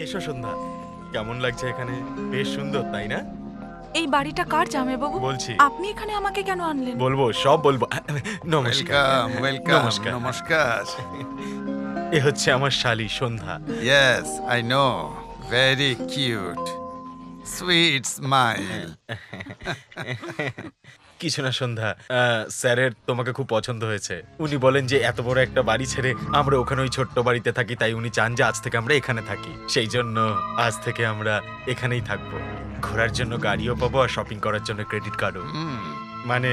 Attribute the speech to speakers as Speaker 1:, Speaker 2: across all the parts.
Speaker 1: এসো সন্ধ্যা, কেমন লাগছে এখানে? বেশ সুন্দর, তাই না?
Speaker 2: এই বাড়িটা কার জামাইবাবু?
Speaker 1: বলছি।
Speaker 2: আপনি এখানে আমাকে কেন আনলেন?
Speaker 1: বলবো, সব বলবো। নমস্কার।
Speaker 3: ওয়েলকাম
Speaker 1: নমস্কার।
Speaker 3: নমস্কার।
Speaker 1: এ হচ্ছে আমার শালি Sandhya.
Speaker 3: Yes I know, very cute, sweet smile.
Speaker 1: কিছু না সন্ধ্যা, স্যারের তোমাকে খুব পছন্দ হয়েছে। উনি বলেন যে এত বড় একটা বাড়ি ছেড়ে আমরা ওখানে ওই ছোট্ট বাড়িতে থাকি, তাই উনি চান যে আজ থেকে আমরা এখানে থাকি। সেই জন্য আজ থেকে আমরা এখানেই থাকবো। ঘোরার জন্য গাড়িও পাবো আর শপিং করার জন্য ক্রেডিট কার্ডও। মানে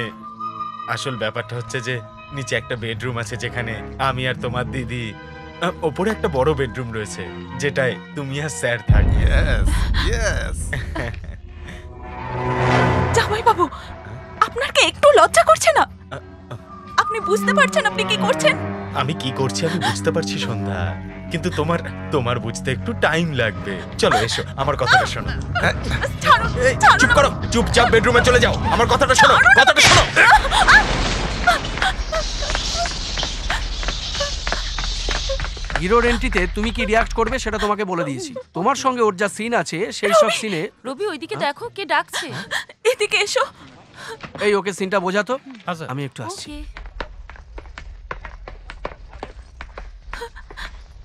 Speaker 1: আসল ব্যাপারটা হচ্ছে যে নিচে একটা বেডরুম আছে যেখানে আমি আর তোমার দিদি, ওপরে একটা বড় বেডরুম রয়েছে যেটায় তুমি আর স্যার থাকি।
Speaker 3: Yes yes.
Speaker 2: জামাইবাবু, আপনার কি একটু লজ্জা করছে না? আপনি বুঝতে পারছেন আপনি কি করছেন?
Speaker 1: আমি কি করছি আমি বুঝতে পারছি সন্ধ্যা, কিন্তু তোমার বুঝতে একটু টাইম লাগবে। চলো এসো, আমার কথাটা শোনো।
Speaker 2: ছাড়ুন,
Speaker 1: এই,
Speaker 2: ছাড়ুন
Speaker 1: চুপ করো, চুপচাপ বেডরুমে চলে যাও। আমার কথাটা শোনো, কথাটা শোনো।
Speaker 4: হিরোর এন্ট্রিতে তুমি কি রিয়াক্ট করবে সেটা তোমাকে বলে দিয়েছি। তোমার সঙ্গে ওর যা সিন আছে সেই সব সিনে
Speaker 5: রবি ওইদিকে দেখো কে ডাকছে।
Speaker 2: এদিকে এসো।
Speaker 4: এই ওকে সিনটা বোঝাতো, আমি একটু আসছি।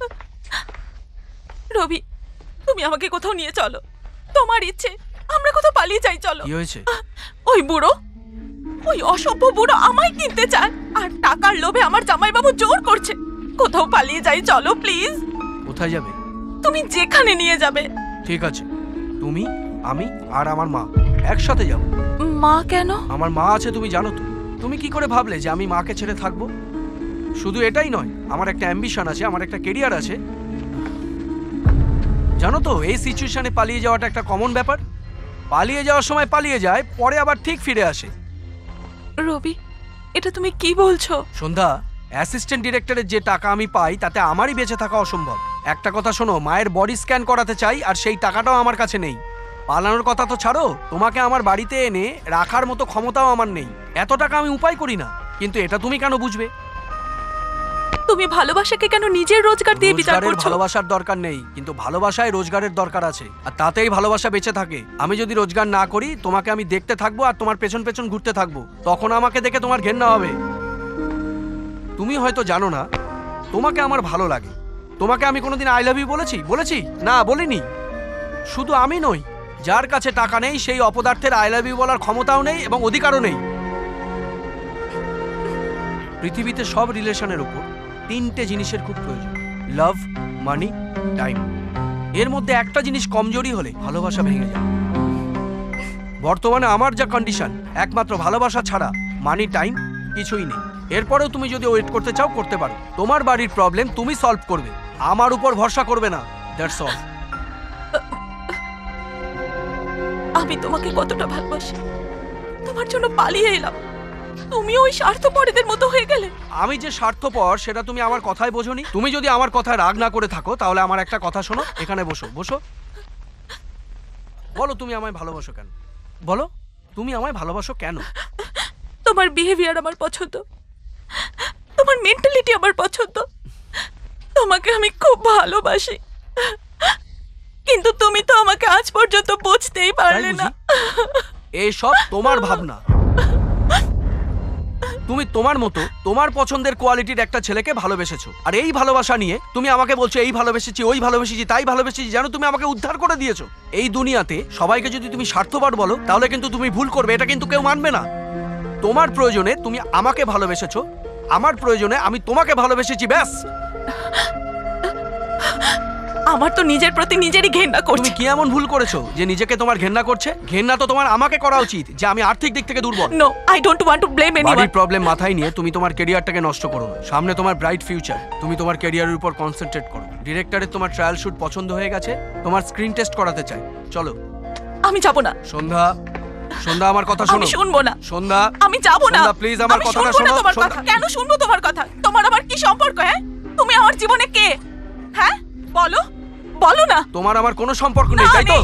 Speaker 5: ওকে
Speaker 2: রবি, তুমি আমাকে কোথাও নিয়ে চলো। তোমার ইচ্ছে, আমরা কোথাও পালিয়ে যাই, চলো।
Speaker 4: কি হয়েছে?
Speaker 2: ওই বুড়ো, ওই অসভ্য বুড়ো আমায় কিনতে চায় আর টাকার লোভে আমার জামাইবাবু জোর করছে। কোথাও পালিয়ে যাই, চলো প্লিজ।
Speaker 4: কোথায় যাবে?
Speaker 2: তুমি যেখানে নিয়ে যাবে।
Speaker 4: ঠিক আছে, তুমি, আমি আর আমার মা একসাথে যাব।
Speaker 2: মা কেন?
Speaker 4: আমার মা আছে তুমি জানো তো। তুমি কি করে ভাবলে যে আমি মাকে ছেড়ে থাকবো? শুধু এটাই নয়, আমার একটা অ্যাম্বিশন আছে, আমার একটা কেরিয়ার আছে। জানো তো এই সিচুয়েশনে পালিয়ে যাওয়াটা একটা কমন ব্যাপার। পালিয়ে যাওয়ার সময় পালিয়ে যায়, পরে আবার ঠিক ফিরে আসে।
Speaker 2: রবি, এটা তুমি কি বলছো?
Speaker 4: সন্ধ্যা, অ্যাসিস্ট্যান্ট ডিরেক্টরের যে টাকা আমি পাই তাতে আমারই বেঁচে থাকা অসম্ভব। একটা কথা শোনো, মায়ের বডি স্ক্যান করাতে চাই আর সেই টাকাটাও আমার কাছে নেই। পালানোর কথা তো ছাড়ো, তোমাকে আমার বাড়িতে এনে রাখার মতো ক্ষমতাও আমার নেই। এত টাকা আমি উপায় করি না, কিন্তু এটা তুমি কেন বুঝবে?
Speaker 2: তুমি ভালোবাসাকে কেন নিজের রোজগার দিয়ে বিচার
Speaker 4: রোজগারের
Speaker 2: করছো?
Speaker 4: ভালোবাসার দরকার নেই, কিন্তু ভালোবাসায় রোজগারের দরকার আছে, আর তাতেই ভালোবাসা বেঁচে থাকে। আমি যদি রোজগার না করি, তোমাকে আমি দেখতে থাকবো আর তোমার পেছন পেছন ঘুরতে থাকবো, তখন আমাকে দেখে তোমার ঘেন্না হবে। তুমি হয়তো জানো না, তোমাকে আমার ভালো লাগে। তোমাকে আমি কোনোদিন আই লাভ ইউ বলেছি? না, বলিনি। শুধু আমি নই, যার কাছে টাকা নেই সেই অপদার্থের আই লাভ ইউ বলার ক্ষমতাও নেই এবং অধিকারও নেই। পৃথিবীতে সব রিলেশনের উপর তিনটে জিনিসের খুব প্রয়োজন: লাভ, মানি, টাইম। এর মধ্যে একটা জিনিস কমজোরি হলে ভালোবাসা ভেঙে যায়। বর্তমানে আমার যা কন্ডিশন, একমাত্র ভালোবাসা ছাড়া মানি, টাইম কিছুই নেই। এরপরেও তুমি যদি ওয়েট করতে চাও করতে পারো। তোমার বাড়ির প্রবলেম তুমি সলভ করবে, আমার উপর ভরসা করবে না। That's all.
Speaker 2: আমি তোমাকে কতটা ভালোবাসি, তোমার জন্য পালিয়ে এলাম, তুমি ওই স্বার্থপরদের মতো হয়ে গেলে।
Speaker 4: আমি যে স্বার্থপর সেটা তুমি আমার কথায় বোঝোনি। তুমি যদি আমার কথায় রাগ না করে থাকো তাহলে আমার একটা কথা শোনো। এখানে বসো বসো। বলো তুমি আমায় ভালোবাসো কেন? বলো তুমি আমায় ভালোবাসো কেন?
Speaker 2: তোমার বিহেভিয়ার আমার পছন্দ, তোমার মেন্টালিটি আমার পছন্দ, তোমাকে আমি খুব ভালোবাসি, কিন্তু তুমি তো আমাকে আজ পর্যন্ত বুঝতেই পারলে না।
Speaker 4: এইসব তোমার ভাবনা। তুমি তোমার মতো তোমার পছন্দের কোয়ালিটির একটা ছেলেকে ভালোবেসেছো, আর এই ভালোবাসা নিয়ে তুমি আমাকে বলছো এই ভালোবেসেছি, ওই ভালোবেসেছি, তাই ভালোবেসেছি। জানো তুমি আমাকে উদ্ধার করে দিয়েছো। এই দুনিয়াতে সবাইকে যদি তুমি স্বার্থপর বলো তাহলে কিন্তু তুমি ভুল করবে, এটা কিন্তু কেউ মানবে না। তোমার প্রয়োজনে তুমি আমাকে ভালোবেসেছো, আমার প্রয়োজনে আমি তোমাকে ভালোবেসেছি, ব্যাস।
Speaker 2: আমার তো নিজের প্রতি নিজেরই ঘেন্না করছে।
Speaker 4: তুমি কি এমন ভুল করেছো যে নিজেকে তোমার ঘেন্না করছে? ঘেন্না তো তোমার আমাকে করা উচিত, যে আমি আর্থিক দিক থেকে দুর্বল।
Speaker 2: No, I don't want to blame anyone.
Speaker 4: বাড়ির প্রবলেম মাথায় নিয়ে তুমি তোমার ক্যারিয়ারটাকে নষ্ট করো না। সামনে তোমার ব্রাইট ফিউচার, তুমি তোমার ক্যারিয়ারের উপর কনসেন্ট্রেট করো। ডিরেক্টরের তোমার ট্রায়াল শুট পছন্দ হয়ে গেছে, তোমার স্ক্রিন টেস্ট করাতে চাই, চলো।
Speaker 2: আমি যাব না।
Speaker 4: সন্ধ্যা, সন্ধ্যা আমার কথা শোনো।
Speaker 2: আমি শুনবো না।
Speaker 4: সন্ধ্যা,
Speaker 2: আমি যাব না।
Speaker 4: সন্ধ্যা প্লিজ আমার কথাটা শোনো।
Speaker 2: তোমার কথা কেন শুনবো? তোমার কথা, তোমার আমার কি সম্পর্ক? হ্যাঁ, তুমি আমার জীবনে কে? হ্যাঁ বলো, বলো না।
Speaker 4: তোমার আমার কোনো সম্পর্ক নেই, তাই তো?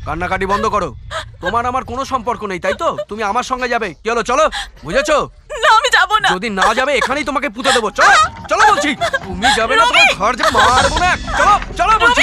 Speaker 4: কান্নাকাটি বন্ধ করো। তোমার আমার কোনো সম্পর্ক নেই, তাই তো? তুমি আমার সঙ্গে যাবে। কি হলো, চলো। বুঝেছো?
Speaker 2: না, আমি যাব না।
Speaker 4: যদি না যাবে এখানেই তোমাকে পুঁতে দেবো। চলো, চলো বলছি। তুমি যাবে না, তোমার ঘর যে মারবো না। চলো, চলো বলছি।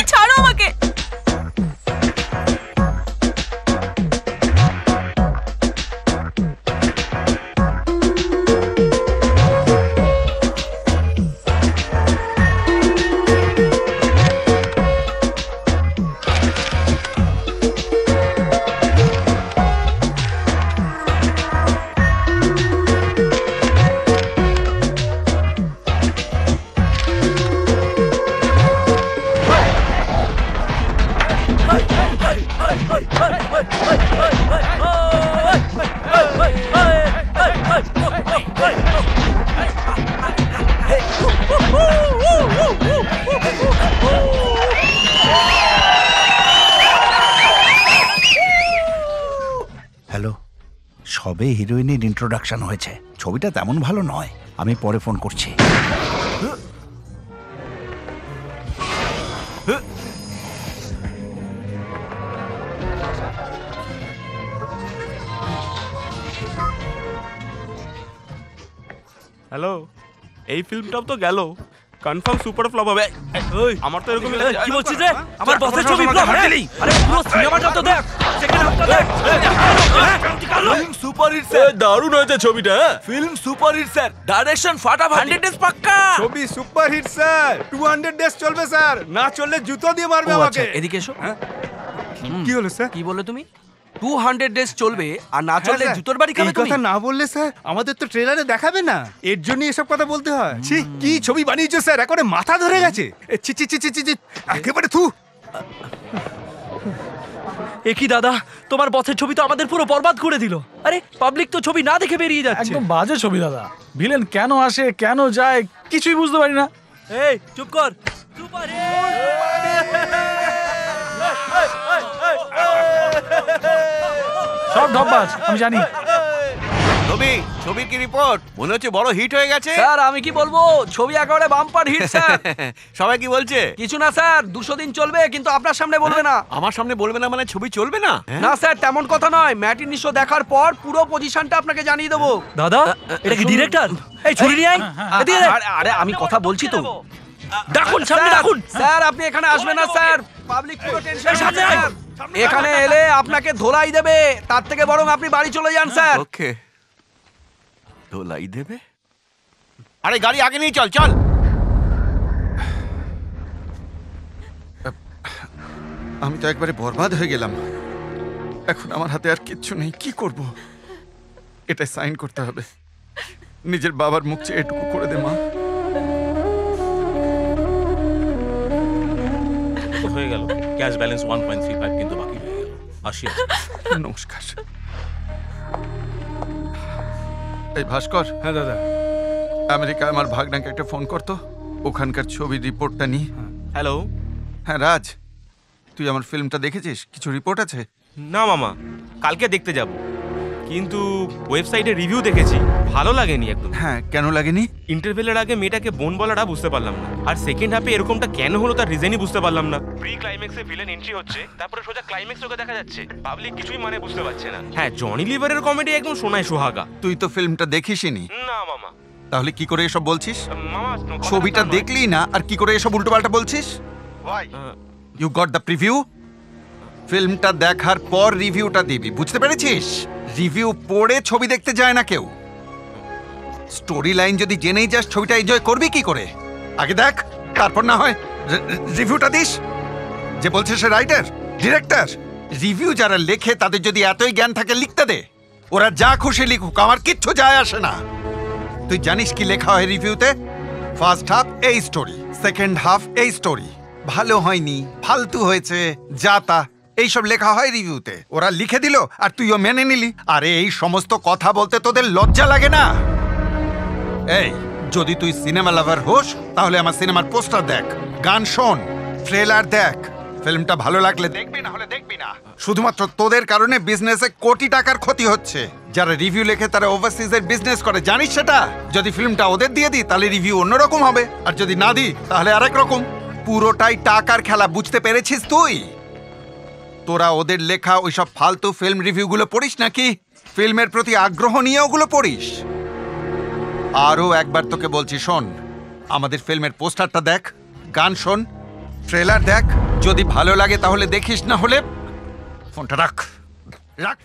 Speaker 6: সবে হিরোইনের ইন্ট্রোডাকশন হয়েছে, ছবিটা তেমন ভালো নয়। আমি পরে ফোন করছি।
Speaker 7: হ্যালো, এই ফিল্মটাও তো গেল, কনফার্ম সুপার ফ্লপ হবে। আমার তো এরকম
Speaker 4: কি বলছিস রে? আমার বসের ছবি ফ্লপ হয়ে গেল। আরে পুরো সিনেমাটা তো দেখ, সেকেন্ড হাফটা দেখ।
Speaker 8: সুপার হিট
Speaker 1: এ,
Speaker 8: স্যার,
Speaker 1: দারুণ হয়েছে ছবিটা। হ্যাঁ?
Speaker 8: Film super hit sir, direction ফাটাফাটি।
Speaker 4: 100 ডেজ পাক্কা।
Speaker 8: ছবি সুপার হিট স্যার, 200 ডেজ চলবে স্যার, না চললে জুতো দিয়ে মারবে
Speaker 4: ও
Speaker 8: আমাকে।
Speaker 4: আচ্ছা, এদিকে এসো।
Speaker 8: কি হলো স্যার?
Speaker 4: কি বললে তুমি? 200 ডেজ চলবে আর না চললে জুতোর বাড়ি খাবে
Speaker 8: এই
Speaker 4: তুমি?
Speaker 8: কথা না বললে স্যার আমাদের তো ট্রেলারে দেখাবে না, এর জন্য এসব কথা বলতে হয়। ছি, কি ছবি বানিয়েছো স্যার, একেবারে মাথা ধরে গেছে। এ, ছি ছি ছি ছি ছি ছি, একেবারে থু।
Speaker 4: একই দাদা, তোমার বসের ছবি তো আমাদের পুরো বরবাদ করে দিল। আরে পাবলিক তো ছবি না দেখে বেরিয়ে যাচ্ছে।
Speaker 9: একদম বাজে ছবি দাদা। ভিলেন কেন আসে কেন যায় কিছুই বুঝতে পারি না।
Speaker 4: এই চুপ কর। সুপার
Speaker 9: সব ঢপবাজ, আমি জানি।
Speaker 8: রবি, ছবির কি রিপোর্ট? মনে হচ্ছে বড় হিট হয়ে গেছে।
Speaker 4: স্যার আমি কি বলবো, ছবি একেবারে বাম্পার হিট স্যার।
Speaker 8: সবাই কি বলছে?
Speaker 4: কিছু না স্যার, 200 দিন চলবে কিন্তু আপনার সামনে বলবে না।
Speaker 8: আমার সামনে বলবে না মানে ছবি চলবে না?
Speaker 4: না স্যার তেমন কথা নয়, ম্যাটিনি শো দেখার পর পুরো পজিশনটা আপনাকে জানিয়ে দেবো। দাদা এটা কি ডিরেক্টর? এই ছুরি নিয়ে আয় এদিকে। আরে আমি কথা বলছি তো। ডাকুন সামনে ডাকুন। স্যার আপনি এখানে আসবেন না স্যার, পাবলিক পুরো টেনশন। এখানে এলে আপনাকে ধোলাই দেবে, তার থেকে বরং আপনি বাড়ি চলে যান স্যার।
Speaker 8: ওকে, ধোলাই দেবে? আরে গাড়ি আগে নিয়ে চল চল।
Speaker 3: আমি তো একবারে বরবাদ হয়ে গেলাম। এখন আমার হাতে আর কিচ্ছু নেই, কি করব? এটা সাইন করতে হবে। নিজের বাবার মুখ চেয়ে এটুকু করে দে মা।
Speaker 7: হয়ে গেল, ক্যাশ ব্যালেন্স 1.35 কিন্তু বাকি রয়ে গেল 80।
Speaker 3: নমস্কার। এই ভাস্কর।
Speaker 9: হ্যাঁ দাদা।
Speaker 3: আমেরিকা আমার ভাগনাকে একটা ফোন করতো, ওখানকার ছবির রিপোর্টটা নি।
Speaker 7: হ্যালো।
Speaker 3: হ্যাঁ রাজ, তুই আমার ফিল্মটা দেখেছিস? কিছু রিপোর্ট আছে?
Speaker 7: না মামা, কালকে দেখতে যাব, কিন্তু ওয়েবসাইটে রিভিউ দেখেছি, ভালো লাগেনি একদম।
Speaker 3: হ্যাঁ, কেন লাগেনি?
Speaker 7: ইন্টারভেলের আগে মেয়েটাকে বোন বলাটা বুঝতে পারলাম না, আর সেকেন্ড হাফে এরকমটা কেন হলো তার রিজনই বুঝতে পারলাম না। প্রি ক্লাইম্যাক্সে ভিলেন এন্ট্রি হচ্ছে, তারপরে সোজা ক্লাইম্যাক্স ওকে দেখা যাচ্ছে, পাবলিক কিছুই মানে বুঝতে পারছে না। হ্যাঁ, জনি লিভারের কমেডি একদম সোনায় সোহাগা।
Speaker 3: তুই তো ফিল্মটা দেখিসনি,
Speaker 7: না মামা।
Speaker 3: তাহলে কি করে এসব বলছিস?
Speaker 7: মামা
Speaker 3: ছবিটা দেখলি না আর কি করে এসব উল্টোপাল্টা বলছিস? You got the preview? ফিল্মটা দেখার পর রিভিউটা দিবি, বুঝতে পেরেছিস? রিভিউ পড়ে ছবি দেখতে যায় না কেউ। স্টোরি লাইন যদি জেনেই যাস, ছবিটা এনজয় করবি কি করে? আগে দেখ, তারপর না হয় রিভিউটা দিস। যে বলছে সে রাইটার, ডিরেক্টর। রিভিউ যারা লেখে তাদের যদি এতই জ্ঞান থাকে লিখতে দে, ওরা যা খুশি লিখুক, আমার কিচ্ছু যায় আসে না। তুই জানিস কি লেখা হয় রিভিউতে? ফার্স্ট হাফ এই স্টোরি, সেকেন্ড হাফ এই স্টোরি, ভালো হয়নি, ফালতু হয়েছে, যা তা এইসব লেখা হয় রিভিউতে। ওরা লিখে দিল আর তুইও মেনে নিলি। আরে এই সমস্ত কথা বলতে তোদের লজ্জা লাগে না? এই যদি তুই সিনেমা লাভার হোস, তাহলে আমার সিনেমার পোস্টার দেখ, গান শোন, ট্রেলার দেখ। ফিল্মটা ভালো লাগলে দেখবি, না হলে দেখবি না। শুধুমাত্র তোদের কারণে বিজনেসে কোটি টাকার ক্ষতি হচ্ছে। যারা রিভিউ লেখে তারা ওভারসিজের বিজনেস করে, জানিস সেটা? যদি ফিল্মটা ওদের দিয়ে দিই তাহলে রিভিউ অন্যরকম হবে, আর যদি না দিই তাহলে আরেক রকম। পুরোটাই টাকার খেলা, বুঝতে পেরেছিস তুই? তোরা ওদের লেখা ওইসব ফালতু ফিল্ম রিভিউগুলো পড়িস নাকি? ফিল্মের প্রতি আগ্রহ নিয়ে ওগুলো পড়িস? আরও একবার তোকে বলছি, শোন, আমাদের ফিল্মের পোস্টারটা দেখ, গান শোন, ট্রেলার দেখ। যদি ভালো লাগে তাহলে দেখিস, না হলে ফোনটা রাখ। রাখ।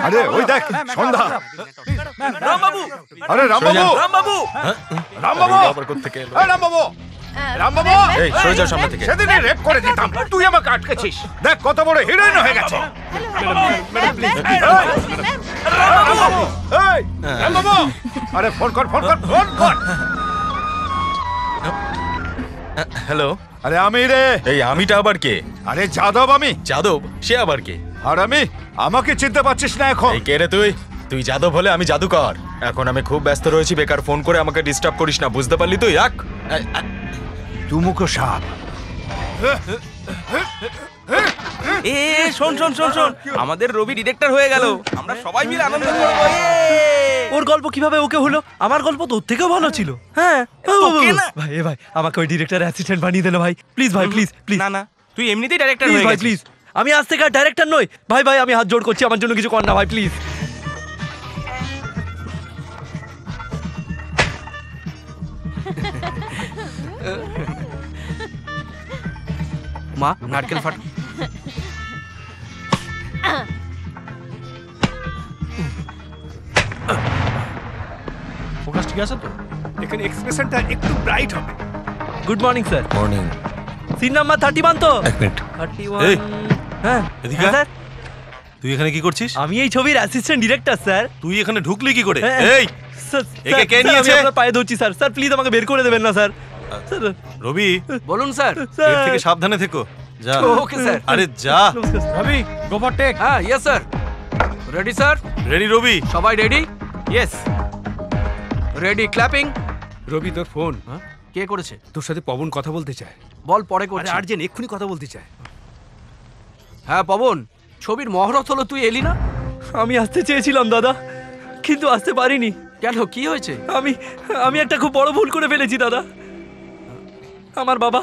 Speaker 8: আরে ওই দেখ সন্ধ্যা।
Speaker 4: রামবাবু,
Speaker 8: আরে রামবাবু,
Speaker 4: রামবাবু,
Speaker 8: রামবাবু,
Speaker 1: আবার কোত্থেকে এলো?
Speaker 8: এই রামবাবু, রামবাবু,
Speaker 1: এই সরে যাও সামনে থেকে।
Speaker 8: সেদিনই রেপ করে দিতাম, তুই আমাকে আটকেছিস। দেখ কত বড় হিরোইন হয়ে গেছে। রামবাবু, এই রামবাবু, আরে ফোন কর, ফোন কর, ফোন কর।
Speaker 1: হ্যালো।
Speaker 8: আরে আমি রে।
Speaker 1: এই আমিটা আবার কে?
Speaker 8: আরে যাদব আমি।
Speaker 1: যাদব? সে আবার কে?
Speaker 8: আর আমি, আমাকে চিনতে পারছিস না এখন?
Speaker 1: এই কে রে তুই? তুই যাদব হলে আমি জাদুকর। এখন আমি খুব ব্যস্ত রয়েছি, বেকার ফোন করে আমাকে ডিস্টার্ব করিস না, বুঝতে পারলি তুই?
Speaker 6: তুমুকো সাপ।
Speaker 7: এ শোন শোন শোন শোন, আমাদের রবি ডিরেক্টর হয়ে গেল, আমরা সবাই মিলে আনন্দ করবো।
Speaker 4: ওর গল্প কিভাবে ওকে হলো? আমার গল্প তোর থেকেও ভালো ছিল। হ্যাঁ
Speaker 7: তোকে না।
Speaker 4: ভাই, ভাই আমাকে ওই ডিরেক্টর অ্যাসিস্ট্যান্ট বানিয়ে দিল ভাই, প্লিজ ভাই, প্লিজ প্লিজ।
Speaker 7: না না, তুই এমনিতেই ডাইরেক্টর
Speaker 4: প্লিজ
Speaker 7: হয়ে
Speaker 4: ভাই,
Speaker 7: গেছিস।
Speaker 4: প্লিজ। আমি আজ থেকে আর ডাইরেক্টর নই ভাই। ভাই আমি হাত জোড় করছি, আমার জন্য কিছু কর না ভাই, প্লিজ। মা, নারকেল ফাট।
Speaker 9: ফোকাস ঠিক আছে তো?
Speaker 8: এখানে এক্সপ্রেশনটা একটু ব্রাইট হবে।
Speaker 4: Good morning sir.
Speaker 10: Morning.
Speaker 4: Scene number 31 তো?
Speaker 10: এক মিনিট।
Speaker 4: 31।
Speaker 10: এই,
Speaker 4: হ্যাঁ
Speaker 10: এদিকে
Speaker 4: হ্যাঁ,
Speaker 10: আয়।
Speaker 4: স্যার।
Speaker 10: তুই এখানে কি করছিস?
Speaker 4: আমি এই ছবির অ্যাসিস্ট্যান্ট ডিরেক্টর স্যার।
Speaker 10: তুই এখানে ঢুকলি কি করে?
Speaker 4: হ্যাঁ।
Speaker 10: এই,
Speaker 4: স্যার,
Speaker 10: একে কে
Speaker 4: স্যার,
Speaker 10: নিয়েছে?
Speaker 4: আমি আপনার পায়ে ধরছি স্যার। স্যার প্লিজ আমাকে বের করে দেবেন না স্যার। স্যার
Speaker 10: রবি,
Speaker 4: বলুন স্যার।
Speaker 10: এর থেকে সাবধানে থেকো। যা।
Speaker 4: Okay sir.
Speaker 10: আরে যা।
Speaker 9: Rabi, go for take.
Speaker 4: হ্যাঁ yes sir. Ready sir?
Speaker 10: Ready Rabi?
Speaker 4: সবাই ready?
Speaker 7: Yes.
Speaker 4: Ready, clapping.
Speaker 8: Rabi তোর ফোন।
Speaker 4: কে করেছে?
Speaker 8: তোর সাথে পবন কথা বলতে চায়।
Speaker 4: বল, পরে
Speaker 8: আরে
Speaker 4: করছি।
Speaker 8: আর্জেন্ট এক্ষুনি কথা বলতে চায়।
Speaker 4: হ্যাঁ পবন, ছবির মহরত হলো, তুই এলি না? আমি আসতে চেয়েছিলাম দাদা, কিন্তু আসতে পারিনি। কেন, কি হয়েছে? আমি একটা খুব বড় ভুল করে ফেলেছি দাদা। আমার বাবা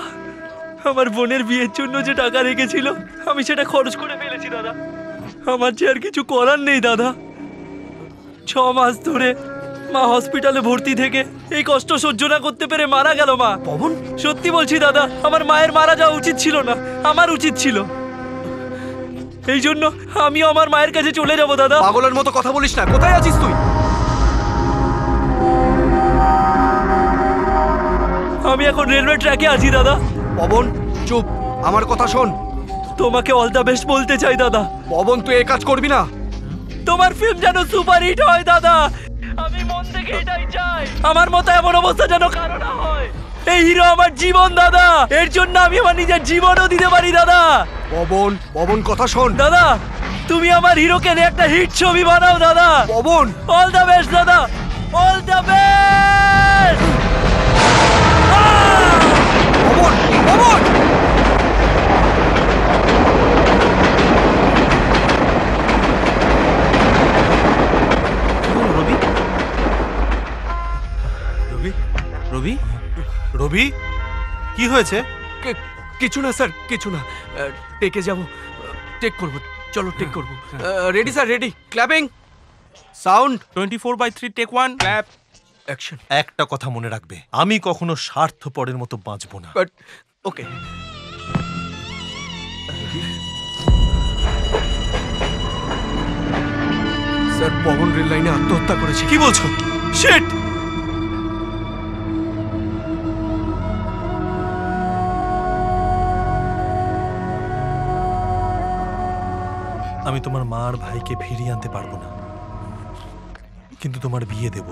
Speaker 4: আমার বোনের বিয়ের জন্য যে টাকা রেখেছিল, আমি সেটা খরচ করে ফেলেছি দাদা। আমার যে আর কিছু করার নেই দাদা। 6 মাস ধরে মা হসপিটালে ভর্তি থেকে এই কষ্ট সহ্য না করতে পেরে মারা গেল মা। পবন, সত্যি বলছি দাদা, আমার মায়ের মারা যাওয়া উচিত ছিল না, আমার উচিত ছিল। এই জন্য আমিও আমার মায়ের কাছে চলে যাব দাদা। পাগলের মতো কথা বলিস না, কোথায় আছিস তুই? আমি এখন রেলওয়ে ট্র্যাকে আছি দাদা। পবন চুপ, আমার কথা শোন। তোমাকে অল দ্য বেস্ট বলতে চাই দাদা। পবন তুই এই কাজ করবি না। তোমার ফিল্ম যেন সুপারহিট হয় দাদা, আমি মন থেকে এটাই চাই। আমার মতো এমন অবস্থা যেন কারো না হয়। এই হিরো আমার জীবন দাদা, এর জন্য আমি আমার নিজের জীবনও দিতে পারি দাদা। পবন, পবন কথা শোন দাদা, তুমি আমার হিরোকে নিয়ে একটা হিট ছবি বানাও দাদা। পবন, অল দ্য বেস্ট দাদা, all the best. Pavan, Pavan.
Speaker 10: Rabi? Rabi? Rabi? Rabi? কি হয়েছে?
Speaker 4: কিছু না স্যার, কিছু না। টেকে যাব, টেক করব। চলো টেক করব। Ready sir, ready. Clapping, sound.
Speaker 7: 24/3 take 1 clap
Speaker 4: action.
Speaker 10: একটা কথা মনে রাখবে, আমি কখনো স্বার্থপরের মতো বাঁচবো না।
Speaker 4: But okay. Sir Pawan rail লাইনে আত্মহত্যা করেছে।
Speaker 10: কি বলছো? শিট! আমি তোমার মা আর ভাইকে ফিরিয়ে আনতে পারবো না, কিন্তু তোমার বিয়ে দেব।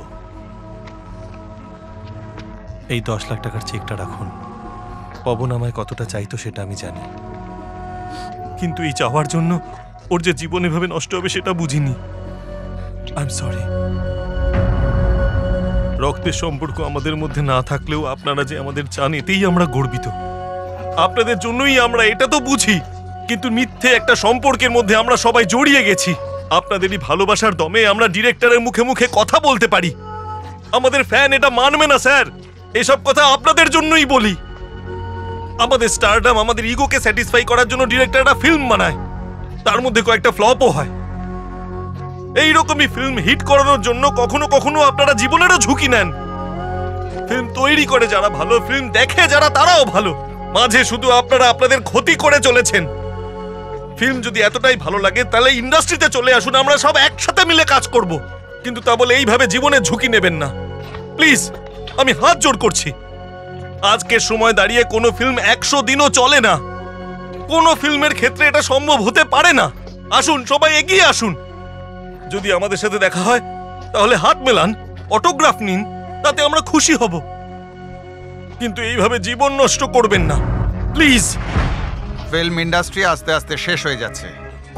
Speaker 10: এই 10 লাখ টাকার চেকটা রাখুন। পবন আমায় কতটা চাইতো সেটা আমি জানি, কিন্তু এই চাওয়ার জন্য ওর যে জীবন এভাবে নষ্ট হবে সেটা বুঝিনি। I am sorry. রক্তের সম্পর্ক আমাদের মধ্যে না থাকলেও আপনারা যে আমাদের চান এতেই আমরা গর্বিত। আপনাদের জন্যই আমরা এটা তো বুঝি, কিন্তু মিথ্যে একটা সম্পর্কের মধ্যে আমরা সবাই জড়িয়ে গেছি। আপনাদেরই ভালোবাসার দমে আমরা ডিরেক্টরের মুখে মুখে কথা বলতে পারি। আমাদের ফ্যান এটা মানবে না স্যার, এসব কথা আপনাদের জন্যই বলি। আমাদের স্টারডাম, আমাদের ইগোকে স্যাটিসফাই করার জন্য ডিরেক্টররা ফিল্ম বানায়, তার মধ্যে কয়েকটা ফ্লপও হয়। এইরকমই ফিল্ম হিট করানোর জন্য কখনো কখনো আপনারা জীবনেরও ঝুঁকি নেন। ফিল্ম তৈরি করে যারা ভালো, ফিল্ম দেখে যারা, তারাও ভালো। মাঝে শুধু আপনারা আপনাদের ক্ষতি করে চলেছেন। ফিল্ম যদি এতটাই ভালো লাগে তাহলে ইন্ডাস্ট্রিতে চলে আসুন, আমরা সব একসাথে মিলে কাজ করব। কিন্তু তা বলে এইভাবে জীবনের ঝুঁকি নেবেন না প্লিজ, আমি হাত জোড় করছি। আজকের সময় দাঁড়িয়ে কোনো ফিল্ম 100 দিনও চলে না। কোনো ফিল্মের ক্ষেত্রে এটা সম্ভব হতে পারে না। আসুন সবাই এগিয়ে আসুন। যদি আমাদের সাথে দেখা হয় তাহলে হাত মেলান, অটোগ্রাফ নিন, তাতে আমরা খুশি হব। কিন্তু এইভাবে জীবন নষ্ট করবেন না প্লিজ।
Speaker 3: ফিল্ম ইন্ডাস্ট্রি আস্তে আস্তে শেষ হয়ে যাচ্ছে।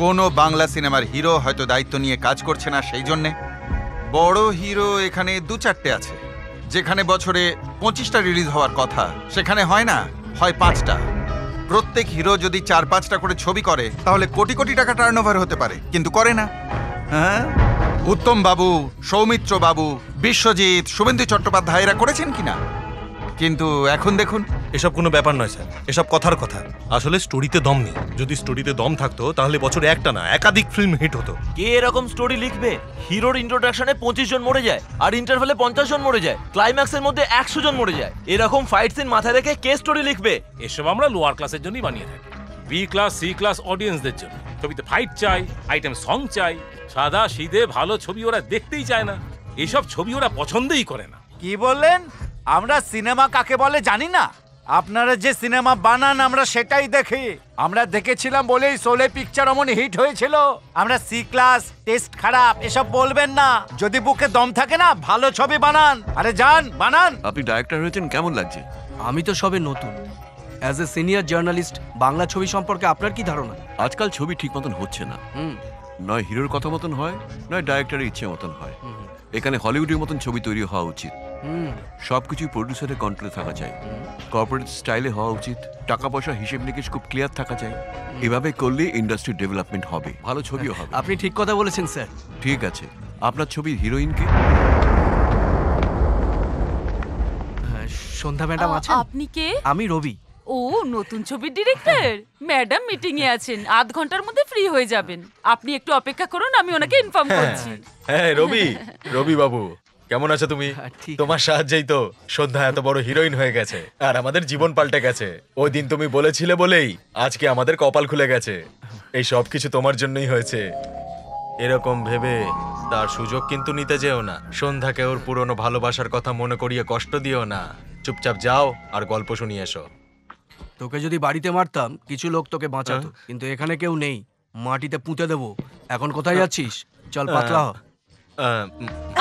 Speaker 3: কোনো বাংলা সিনেমার হিরো হয়তো দায়িত্ব নিয়ে কাজ করছে না, সেই জন্যে বড় হিরো এখানে 2-4টে আছে যেখানে বছরে 25টা রিলিজ হওয়ার কথা সেখানে হয় না, হয় 5টা। প্রত্যেক হিরো যদি 4-5টা করে ছবি করে তাহলে কোটি কোটি টাকা টার্নওভার হতে পারে, কিন্তু করে না। হ্যাঁ, উত্তম বাবু, সৌমিত্র বাবু, বিশ্বজিৎ, শুভেন্দু চট্টোপাধ্যায় এরা করেছেন কিনা? কিন্তু এখন দেখুন।
Speaker 10: এসব কোনো ব্যাপার নয় স্যার, এসব কথার কথা। আসলে স্টোরিতে দম নেই। যদি স্টোরিতে দম থাকতো তাহলে বছরে একটা না একাধিক ফিল্ম হিট হতো।
Speaker 11: কে এরকম স্টোরি লিখবে? হিরোর ইন্ট্রোডাকশনে 25 জন মরে যায়, আর ইন্টারভেলে 50 জন মরে যায়, ক্লাইম্যাক্সের মধ্যে 100 জন মরে যায়। এরকম ফাইট সিন মাথায় রেখে কে স্টোরি লিখবে?
Speaker 12: এসব আমরা লোয়ার ক্লাসের জন্যই বানিয়ে থাকি, বি ক্লাস সি ক্লাস অডিয়েন্সদের জন্য। ছবিতে ফাইট চাই, আইটেম সং চাই, সাদা সিধে ভালো ছবি ওরা দেখতেই চায় না। এসব ছবি ওরা পছন্দই করে না।
Speaker 13: কি বললেন? আমরা সিনেমা কাকে বলে জানি না? আপনারা যে সিনেমা বানান আমরা সেটাই দেখি। আমরা দেখেছিলাম বলেই শোলে পিকচার অমন হিট হয়েছিল। আমরা সি ক্লাস, টেস্ট খারাপ এসব বলবেন না। যদি বুকে দম থাকে না, ভালো ছবি বানান। আরে যান, বানান।
Speaker 14: আপনি ডাইরেক্টর হয়েছেন, কেমন লাগছে?
Speaker 4: আমি তো সবে নতুন। As a senior journalist Bangla ছবি সম্পর্কে আপনার কি ধারণা?
Speaker 14: আজকাল ছবি ঠিক মতন হচ্ছে না। নয় হিরোর কথা মতন হয়, নয় ডাইরেক্টরের ইচ্ছে মতন হয়। এখানে হলিউডের মতন ছবি তৈরি হওয়া উচিত। সবকিছু প্রডিউসারের কন্ট্রোলে থাকা চাই, কর্পোরেট স্টাইলে হওয়া উচিত, টাকা পয়সা হিসেব নিকেশ খুব ক্লিয়ার থাকা চাই। এভাবে করলে ইন্ডাস্ট্রি ডেভেলপমেন্ট হবে, ভালো ছবিও হবে।
Speaker 4: আপনি ঠিক কথা বলেছেন স্যার।
Speaker 14: ঠিক আছে, আপনার ছবির হিরোইনকে?
Speaker 4: সন্ধ্যা ম্যাডাম আছে?
Speaker 5: আপনি কে?
Speaker 4: আমি রবি।
Speaker 5: ও, নতুন ছবির ডিরেক্টর। ম্যাডাম মিটিং এ আছেন, আধ ঘন্টার মধ্যে ফ্রি হয়ে যাবেন। আপনি একটু অপেক্ষা করুন, আমি ওনাকে ইনফর্ম করছি।
Speaker 1: হ্যাঁ রবি, রবি বাবু কেমন আছো তুমি? তোমার সাহায্যেই তো সন্ধ্যা এত বড় হিরোইন হয়ে গেছে, আর আমাদের জীবন পাল্টে গেছে। ওই দিন তুমি বলেছিলে বলেই আজকে আমাদের কপাল খুলে গেছে। এই সব কিছু তোমার জন্যই হয়েছে। এরকম ভেবে তার সুযোগ কিন্তু নিতে যেও না। সন্ধ্যাকে ওর পুরনো ভালোবাসার কথা মনে করিয়ে কষ্ট দিও না। চুপচাপ যাও আর গল্প শুনিয়ে এসো।
Speaker 4: তোকে যদি বাড়িতে মারতাম কিছু লোক তোকে বাঁচাতো, কিন্তু এখানে কেউ নেই, মাটিতে পুঁতে দেবো। এখন কোথায় যাচ্ছিস? চল পাতলা হ।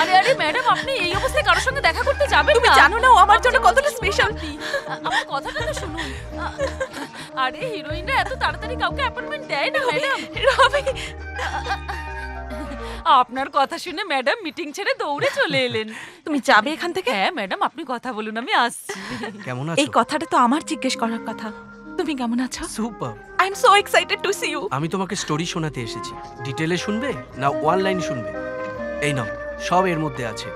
Speaker 5: আরে আরে ম্যাডাম, আপনি এই অবস্থায় কারোর সঙ্গে দেখা করতে যাবেন না?
Speaker 2: তুমি জানো না ও আমার জন্য কতটা স্পেশাল।
Speaker 5: আমার কথাটা তো শুনুন। আরে হিরোইনরা এত তাড়াতাড়ি কাউকে অ্যাপয়েন্টমেন্ট দেয় না ম্যাডাম।
Speaker 2: রবি,
Speaker 5: আপনার কথা শুনে ম্যাডাম মিটিং ছেড়ে দৌড়ে চলে এলেন।
Speaker 2: তুমি যাবে এখান থেকে?
Speaker 5: হ্যাঁ ম্যাডাম, আপনি কথা বলুন, আমি আসছি।
Speaker 4: কেমন আছো?
Speaker 2: এই কথাটা তো আমার জিজ্ঞেস করার কথা। তুমি কেমন আছো?
Speaker 4: Super.
Speaker 2: I am so excited to see you.
Speaker 4: আমি তোমাকে স্টোরি শোনাতে এসেছি। ডিটেইলে শুনবে না ওয়ান লাইন শুনবে? এই নাও, সব এর মধ্যে আছে।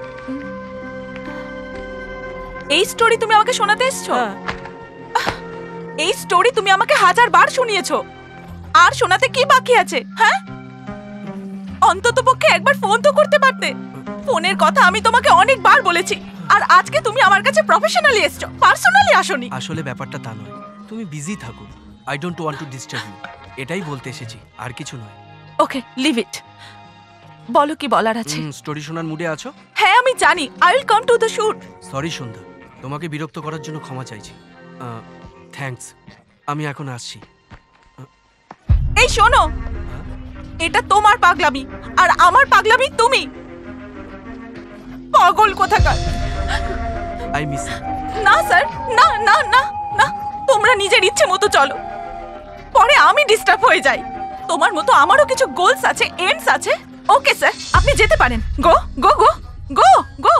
Speaker 2: এই স্টোরি তুমি আমাকে শোনাতে এসেছো? এই স্টোরি তুমি আমাকে 1000 বার শুনিয়েছো। আর শোনাতে কি বাকি আছে? হ্যাঁ, অন্ততপক্ষে একবার ফোন তো করতে পারতে। ফোনের কথা আমি তোমাকে অনেকবার বলেছি, আর আজকে তুমি আমার কাছে প্রফেশনালি এসেছো, পার্সোনালি আসোনি।
Speaker 4: আসলে ব্যাপারটা তা নয়, তুমি বিজি থাকো। I don't want to disturb you, এটাই বলতে এসেছি, আর কিছু নয়।
Speaker 2: Okay, leave it. বলো কি বলার আছে।
Speaker 4: স্টোরি শোনার মুডে আছো?
Speaker 2: হ্যাঁ আমি জানি। I will come to the shoot.
Speaker 4: Sorry Sandhya, তোমাকে বিরক্ত করার জন্য ক্ষমা চাইছি। থ্যাঙ্কস, আমি এখন আসছি।
Speaker 2: এই শোনো, এটা তোমার পাগলামি, আর আমার পাগলামি তুমি। পাগল কোথাকার।
Speaker 4: I miss you.
Speaker 2: না স্যার, না না না না, তোমরা নিজের ইচ্ছে মতো চলো, পরে আমি ডিস্টার্ব হয়ে যাই। তোমার মতো আমারও কিছু গোলস আছে, এন্ডস আছে। ওকে স্যার, আপনি যেতে পারেন। গো গো গো গো গো।